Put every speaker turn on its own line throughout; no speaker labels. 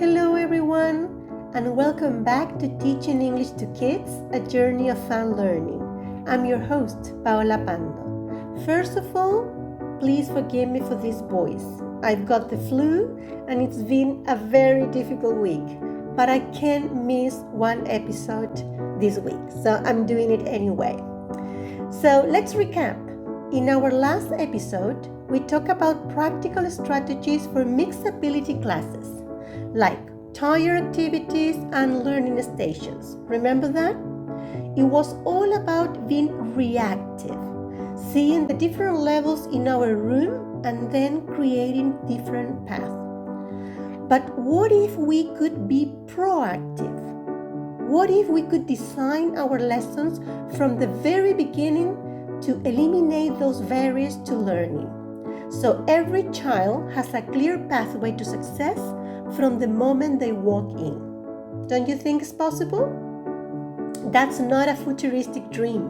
Hello everyone, and welcome back to Teaching English to Kids, a journey of fun learning. I'm your host, Paola Pando. First of all, please forgive me for this voice. I've got the flu and it's been a very difficult week, but I can't miss one episode this week, so I'm doing it anyway. So let's recap. In our last episode, we talked about practical strategies for mixed ability classes, like tier activities and learning stations. Remember that? It was all about being reactive, seeing the different levels in our room and then creating different paths. But what if we could be proactive? What if we could design our lessons from the very beginning to eliminate those barriers to learning, so every child has a clear pathway to success from the moment they walk in? Don't you think it's possible? That's not a futuristic dream.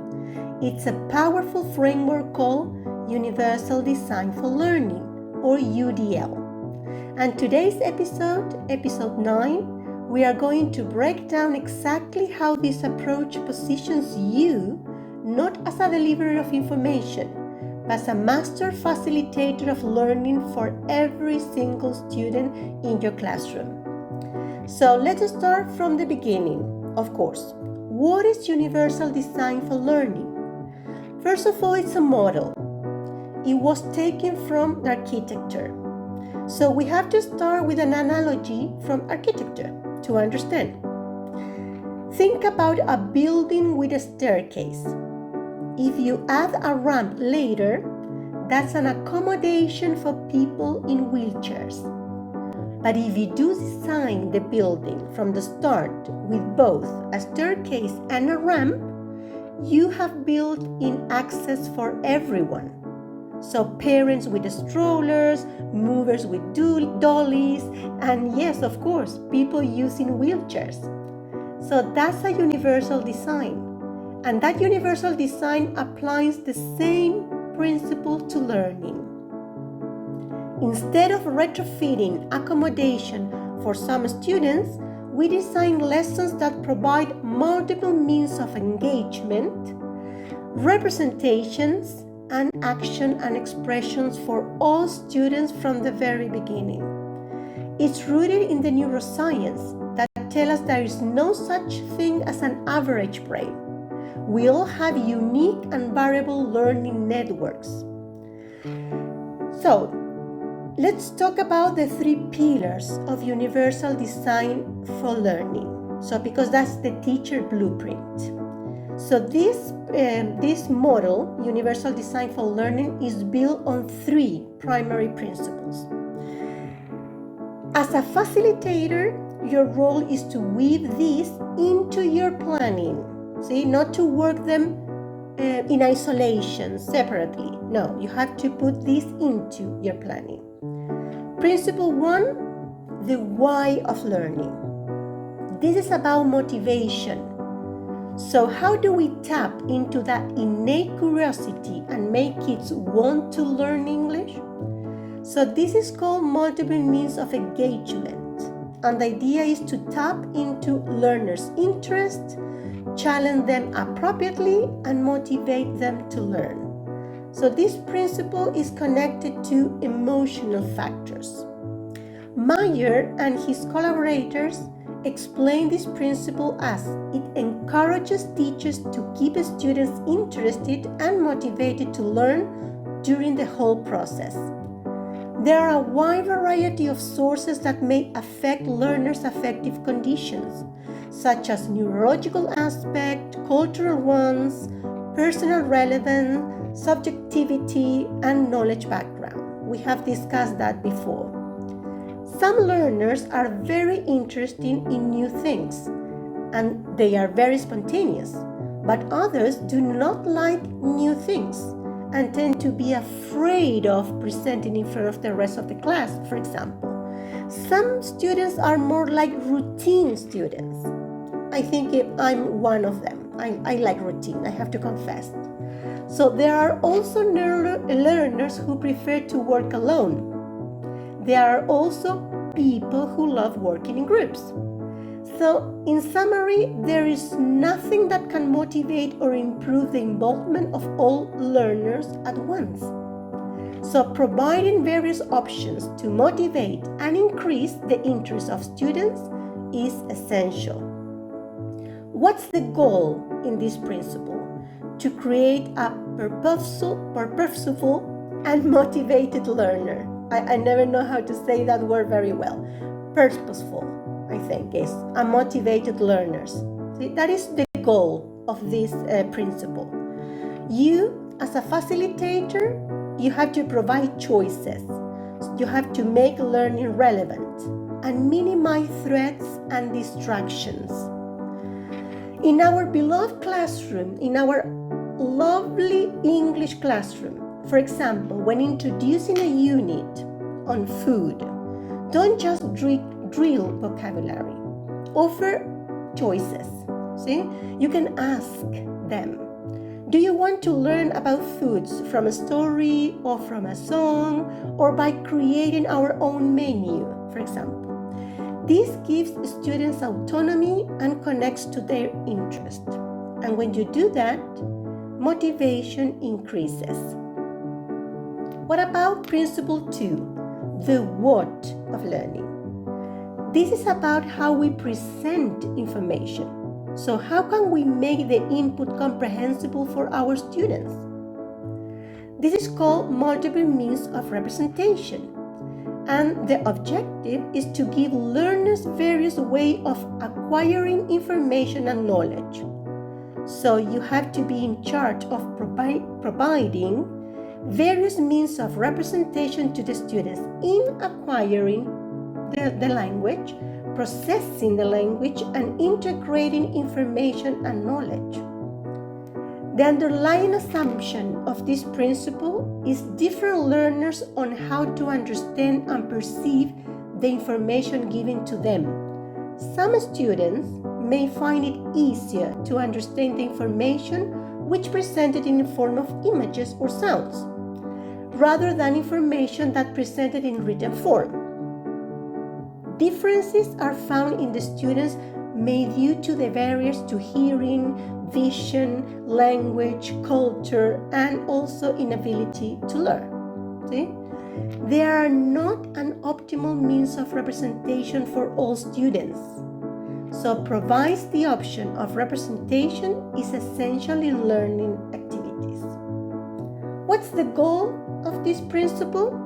It's a powerful framework called Universal Design for Learning, or UDL. And today's episode 9, we are going to break down exactly how this approach positions you not as a deliverer of information, but as a master facilitator of learning for every single student in your classroom. So let's start from the beginning, of course. What is Universal Design for Learning? First of all, it's a model. It was taken from the architecture. So we have to start with an analogy from architecture to understand. Think about a building with a staircase. If you add a ramp later, that's an accommodation for people in wheelchairs. But if you do design the building from the start with both a staircase and a ramp, you have built in access for everyone. So parents with strollers, movers with dollies, and yes, of course, people using wheelchairs. So that's a universal design. And that universal design applies the same principle to learning. Instead of retrofitting accommodation for some students, we design lessons that provide multiple means of engagement, representations, and action and expressions for all students from the very beginning. It's rooted in the neuroscience that tells us there is no such thing as an average brain. We all have unique and variable learning networks. So, let's talk about the 3 pillars of universal design for learning. So, because that's the teacher blueprint. So this model, universal design for learning, is built on 3 primary principles. As a facilitator, your role is to weave these into your planning. See, not to work them in isolation, separately. No, you have to put this into your planning. Principle 1, the why of learning. This is about motivation. So how do we tap into that innate curiosity and make kids want to learn English? So this is called multiple means of engagement. And the idea is to tap into learners' interest, challenge them appropriately, and motivate them to learn. So this principle is connected to emotional factors. Meyer and his collaborators explain this principle as it encourages teachers to keep students interested and motivated to learn during the whole process. There are a wide variety of sources that may affect learners' affective conditions, such as neurological aspect, cultural ones, personal relevance, subjectivity, and knowledge background. We have discussed that before. Some learners are very interested in new things, and they are very spontaneous, but others do not like new things and tend to be afraid of presenting in front of the rest of the class, for example. Some students are more like routine students. I think I'm one of them. I like routine, I have to confess. So there are also learners who prefer to work alone. There are also people who love working in groups. So, in summary, there is nothing that can motivate or improve the involvement of all learners at once. So, providing various options to motivate and increase the interest of students is essential. What's the goal in this principle? To create a purposeful and motivated learner. I never know how to say that word very well. Purposeful, I think, is a motivated learners. See, that is the goal of this principle. You, as a facilitator, you have to provide choices. You have to make learning relevant and minimize threats and distractions. In our beloved classroom, in our lovely English classroom, for example, when introducing a unit on food, don't just drill vocabulary. Offer choices. See, you can ask them, do you want to learn about foods from a story or from a song or by creating our own menu, for example? This gives students autonomy and connects to their interest. And when you do that, motivation increases. What about principle 2, the what of learning? This is about how we present information. So how can we make the input comprehensible for our students? This is called multiple means of representation. And the objective is to give learners various ways of acquiring information and knowledge. So you have to be in charge of providing various means of representation to the students in acquiring the language, processing the language, and integrating information and knowledge. The underlying assumption of this principle is different learners on how to understand and perceive the information given to them. Some students may find it easier to understand the information which presented in the form of images or sounds, rather than information that presented in written form. Differences are found in the students made due to the barriers to hearing, vision, language, culture, and also inability to learn. See? They are not an optimal means of representation for all students. So provides the option of representation is essential in learning activities. What's the goal of this principle?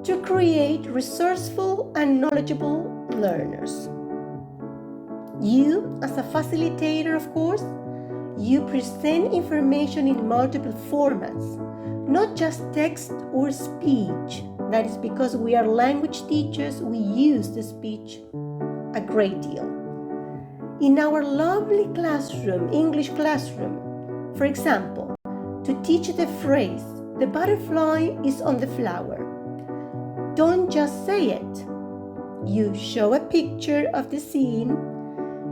To create resourceful and knowledgeable learners. You, as a facilitator, of course, you present information in multiple formats, not just text or speech. That is because we are language teachers, we use the speech a great deal. In our lovely classroom, English classroom, for example, to teach the phrase, the butterfly is on the flower, don't just say it. You show a picture of the scene,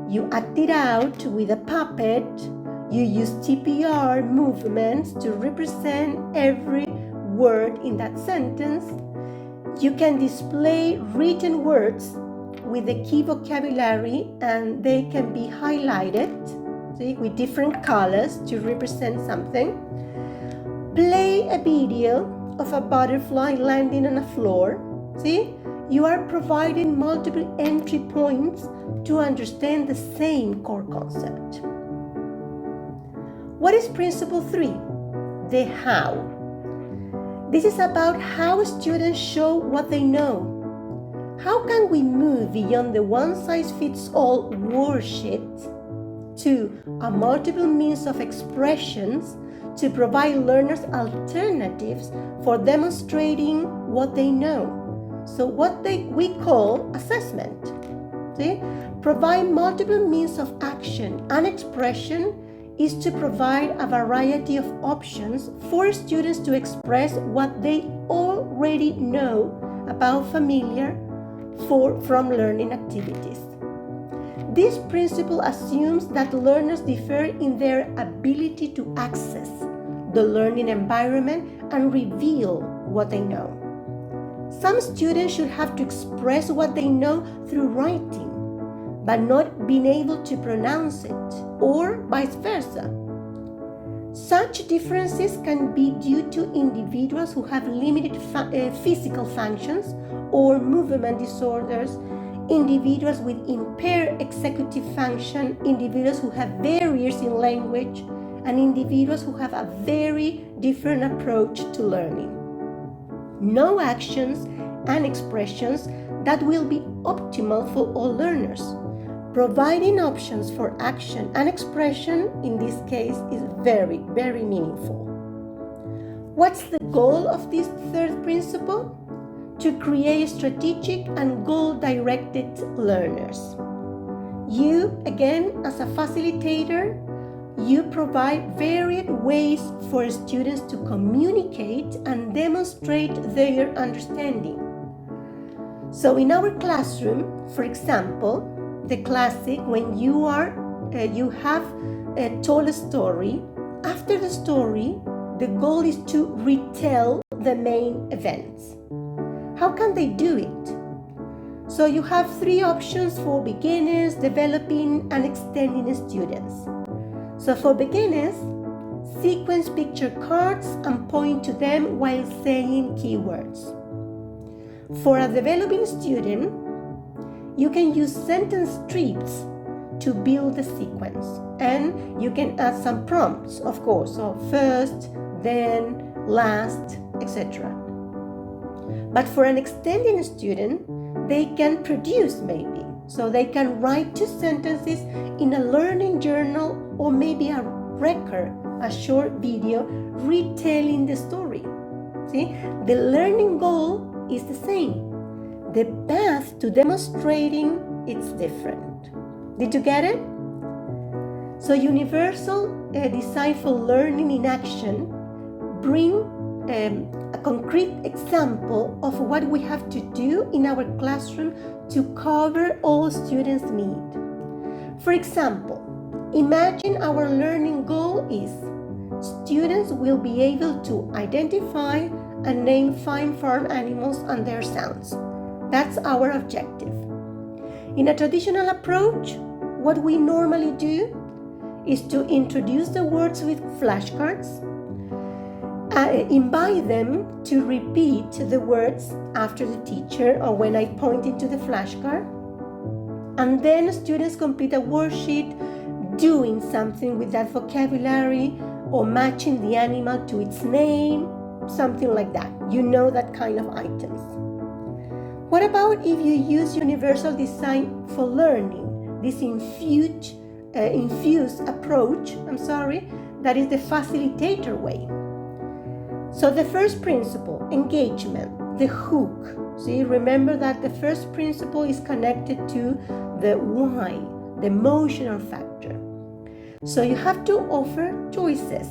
you act it out with a puppet, you use TPR movements to represent every word in that sentence. You can display written words with the key vocabulary and they can be highlighted, see, with different colors to represent something. Play a video of a butterfly landing on a floor. See, you are providing multiple entry points to understand the same core concept. What is principle 3? The how. This is about how students show what they know. How can we move beyond the one-size-fits-all worksheet to a multiple means of expressions to provide learners alternatives for demonstrating what they know? So what we call assessment. See? Provide multiple means of action and expression is to provide a variety of options for students to express what they already know about familiar from learning activities. This principle assumes that learners differ in their ability to access the learning environment and reveal what they know. Some students should have to express what they know through writing, but not being able to pronounce it, or vice versa. Such differences can be due to individuals who have limited physical functions or movement disorders, individuals with impaired executive function, individuals who have barriers in language, and individuals who have a very different approach to learning. No actions and expressions that will be optimal for all learners. Providing options for action and expression in this case is very, very meaningful. What's the goal of this third principle? To create strategic and goal-directed learners. You, again, as a facilitator, you provide varied ways for students to communicate and demonstrate their understanding. So in our classroom, for example, the classic, when you have told a story, after the story, the goal is to retell the main events. How can they do it? So you have three options for beginners, developing, and extending students. So for beginners, sequence picture cards and point to them while saying keywords. For a developing student, you can use sentence strips to build the sequence, and you can add some prompts, of course, so first, then, last, etc. But for an extending student, they can produce maybe. So they can write 2 sentences in a learning journal or maybe a record, a short video retelling the story. See, the learning goal is the same. The path to demonstrating it's different. Did you get it? So universal design for learning in action bring a concrete example of what we have to do in our classroom to cover all students' need. For example, imagine our learning goal is students will be able to identify and name 5 farm animals and their sounds. That's our objective. In a traditional approach, what we normally do is to introduce the words with flashcards, invite them to repeat the words after the teacher or when I point into the flashcard, and then students complete a worksheet doing something with that vocabulary or matching the animal to its name, something like that. You know that kind of items. What about if you use universal design for learning, this infused approach, that is the facilitator way. So the first principle, engagement, the hook. See, remember that the first principle is connected to the why, the emotional factor. So you have to offer choices.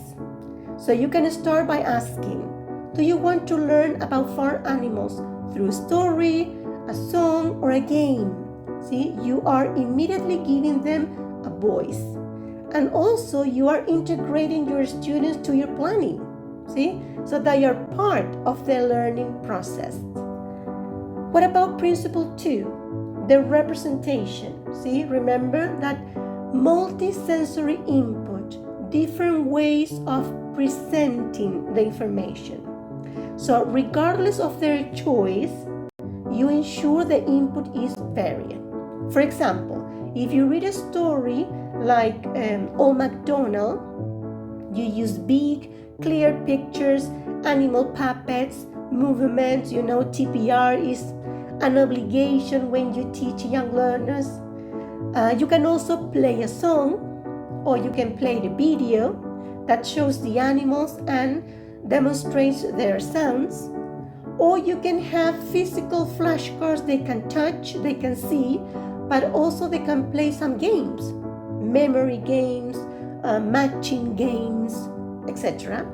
So you can start by asking, do you want to learn about farm animals through a story, a song, or a game? See, you are immediately giving them a voice. And also you are integrating your students to your planning. See, so they are part of the learning process. What about principle 2? The representation. See, remember that multi-sensory input, different ways of presenting the information. So regardless of their choice, you ensure the input is varied. For example, if you read a story like Old MacDonald, you use big, clear pictures, animal puppets, movements. TPR is an obligation when you teach young learners. You can also play a song, or you can play the video that shows the animals and demonstrates their sounds. Or you can have physical flashcards they can touch, they can see, but also they can play some games, memory games, matching games, etc.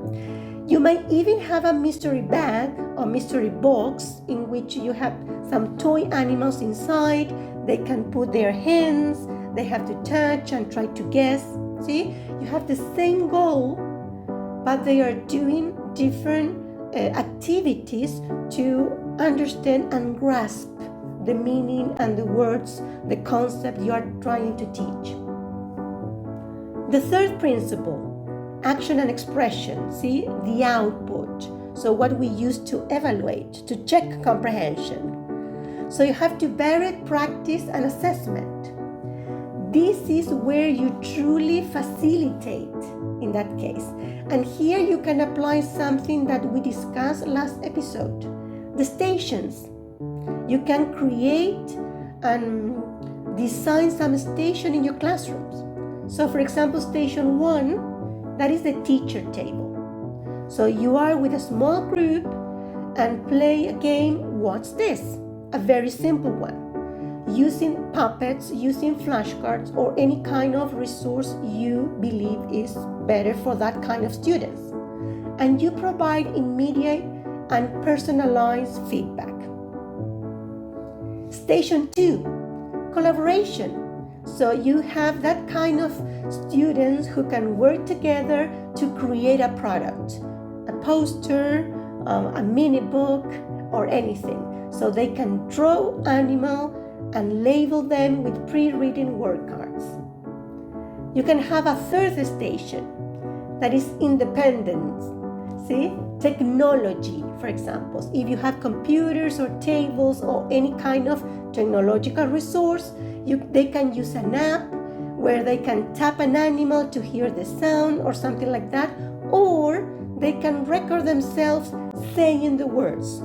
You might even have a mystery bag or mystery box in which you have some toy animals inside. They can put their hands, they have to touch and try to guess. See, you have the same goal, but they are doing different activities to understand and grasp the meaning and the words, the concept you are trying to teach. The third principle, action and expression, see, the output. So what we use to evaluate, to check comprehension. So you have to vary practice and assessment. This is where you truly facilitate in that case. And here you can apply something that we discussed last episode, the stations. You can create and design some station in your classrooms. So for example, station 1, that is the teacher table. So you are with a small group and play a game, what's this? A very simple one. Using puppets, using flashcards, or any kind of resource you believe is better for that kind of students. And you provide immediate and personalized feedback. Station 2, collaboration. So you have that kind of students who can work together to create a product, a poster, a mini book, or anything. So they can draw animal and label them with pre-written word cards. You can have a third station that is independence. See, technology, for example. If you have computers or tables or any kind of technological resource, they can use an app where they can tap an animal to hear the sound or something like that, or they can record themselves saying the words,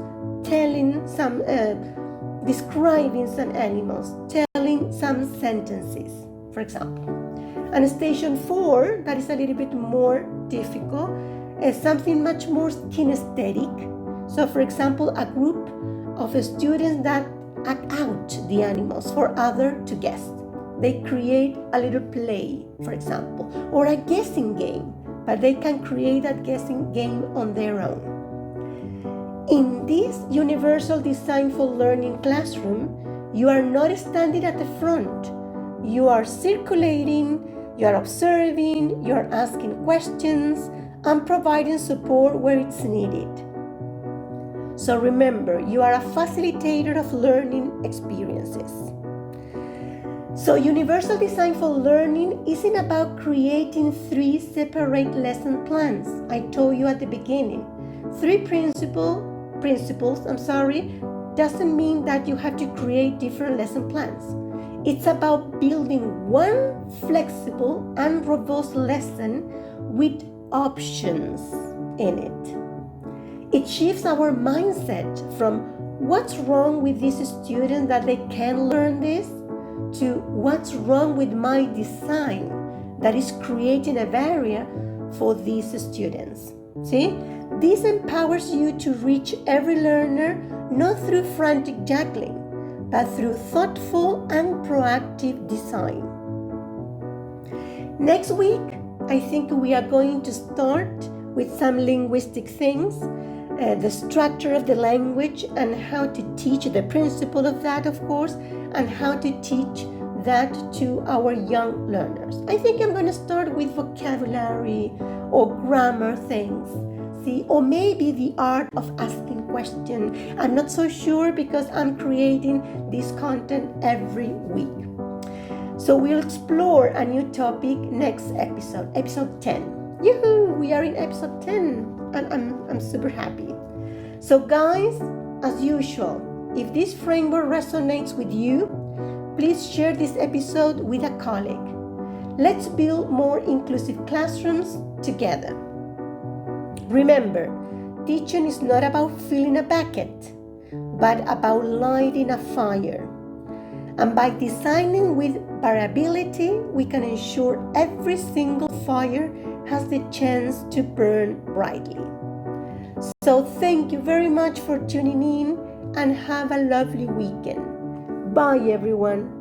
telling some, describing some animals, telling some sentences, for example. And station 4, that is a little bit more difficult, is something much more kinesthetic. So for example, a group of students that act out the animals for others to guess. They create a little play, for example, or a guessing game, but they can create that guessing game on their own. In this universal design for learning classroom, you are not standing at the front. You are circulating, you are observing, you are asking questions, and providing support where it's needed. So remember, you are a facilitator of learning experiences. So universal design for learning isn't about creating 3 separate lesson plans. I told you at the beginning, 3 principles, doesn't mean that you have to create different lesson plans. It's about building one flexible and robust lesson with options in it. It shifts our mindset from what's wrong with this student that they can learn this to what's wrong with my design that is creating a barrier for these students. See, this empowers you to reach every learner not through frantic juggling, but through thoughtful and proactive design. Next week, I think we are going to start with some linguistic things, the structure of the language and how to teach the principle of that, of course, and how to teach that to our young learners. I think I'm going to start with vocabulary or grammar things, see, or maybe the art of asking questions. I'm not so sure because I'm creating this content every week. So we'll explore a new topic next episode, episode 10. Yoo-hoo, we are in episode 10 and I'm super happy. So guys, as usual, if this framework resonates with you, please share this episode with a colleague. Let's build more inclusive classrooms together. Remember, teaching is not about filling a bucket, but about lighting a fire. And by designing with variability, we can ensure every single fire has the chance to burn brightly. So thank you very much for tuning in and have a lovely weekend. Bye everyone.